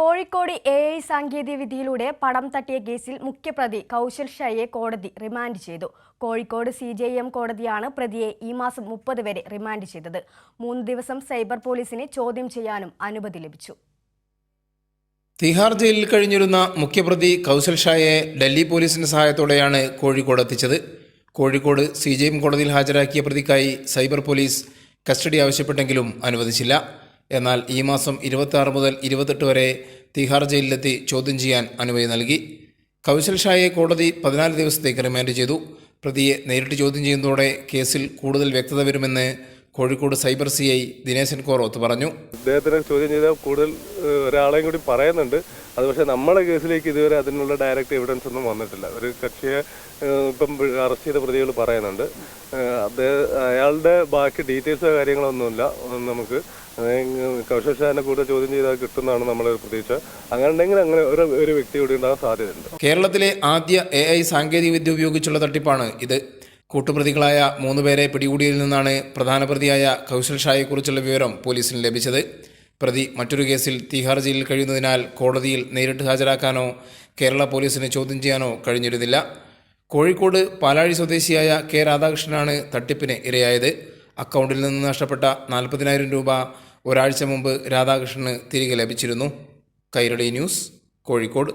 Kozhikode AI സാങ്കേതികവിദ്യയിലൂടെ പണം തട്ടിയ കേസിൽ മുഖ്യപ്രതി കൗശൽ ഷായെ കോടതി റിമാൻഡ് ചെയ്തു. കോഴിക്കോട് CJM കോടതിയാണ് പ്രതിയെ ഈ മാസം 30 വരെ റിമാൻഡ് ചെയ്തത്. 3 ദിവസം സൈബർ പോലീസിനെ ചോദ്യം ചെയ്യാനും അനുമതി ലഭിച്ചു. തിഹാർ ജയിലിൽ കഴിഞ്ഞിരുന്ന മുഖ്യപ്രതി കൗശൽ ഷായെ ഡൽഹി പോലീസിന്റെ സഹായത്തോടെയാണ് കോഴിക്കോട് എത്തിച്ചത്. കോഴിക്കോട് CJM കോടതിയിൽ ഹാജരാക്കിയ പ്രതിക്കായി സൈബർ പോലീസ് കസ്റ്റഡി ആവശ്യപ്പെട്ടെങ്കിലും അനുവദിച്ചില്ല. എന്നാൽ ഈ മാസം 26 മുതൽ 28 വരെ തിഹാർ ജയിലിലെത്തി ചോദ്യം ചെയ്യാൻ അനുമതി നൽകി. കൗശൽ ഷായെ കോടതി 14 ദിവസത്തേക്ക് റിമാൻഡ് ചെയ്തു. പ്രതിയെ നേരിട്ട് ചോദ്യം ചെയ്യുന്നതോടെ കേസിൽ കൂടുതൽ വ്യക്തത വരുമെന്ന് കോഴിക്കോട് സൈബർ CI ദിനേശൻ കോറോത്ത് പറഞ്ഞു. അദ്ദേഹത്തിനെ ചോദ്യം ചെയ്താൽ കൂടുതൽ ഒരാളെയും കൂടി പറയുന്നുണ്ട്. അത് പക്ഷേ നമ്മുടെ കേസിലേക്ക് ഇതുവരെ അതിനുള്ള ഡയറക്റ്റ് എവിഡൻസ് ഒന്നും വന്നിട്ടില്ല. ഒരു കക്ഷിയെ ഇപ്പം അറസ്റ്റ് ചെയ്ത പ്രതികൾ പറയുന്നുണ്ട്. അയാളുടെ ബാക്കി ഡീറ്റെയിൽസോ കാര്യങ്ങളൊന്നുമില്ല. നമുക്ക് കൗശൽ ഷാനെ കൂടുതൽ ചോദ്യം ചെയ്താൽ കിട്ടുന്നതാണ് നമ്മളെ പ്രതീക്ഷ. അങ്ങനെ ഉണ്ടെങ്കിൽ അങ്ങനെ ഒരു വ്യക്തി കൂടി ഉണ്ടാകാൻ സാധ്യതയുണ്ട്. കേരളത്തിലെ ആദ്യ AI സാങ്കേതികവിദ്യ ഉപയോഗിച്ചുള്ള തട്ടിപ്പാണ് ഇത്. കൂട്ടുപ്രതികളായ 3 പേരെ പിടികൂടിയതിൽ നിന്നാണ് പ്രധാന പ്രതിയായ കൗശൽ ഷായെക്കുറിച്ചുള്ള വിവരം പോലീസിന് ലഭിച്ചത്. പ്രതി മറ്റൊരു കേസിൽ തിഹാർ ജയിലിൽ കഴിയുന്നതിനാൽ കോടതിയിൽ നേരിട്ട് ഹാജരാക്കാനോ കേരള പോലീസിന് ചോദ്യം ചെയ്യാനോ കഴിഞ്ഞിരുന്നില്ല. കോഴിക്കോട് പാലാഴി സ്വദേശിയായ K രാധാകൃഷ്ണനാണ് തട്ടിപ്പിന് ഇരയായത്. അക്കൗണ്ടിൽ നിന്ന് നഷ്ടപ്പെട്ട 40,000 രൂപ ഒരാഴ്ച മുമ്പ് രാധാകൃഷ്ണന് തിരികെ ലഭിച്ചിരുന്നു. കൈരളി ന്യൂസ്, കോഴിക്കോട്.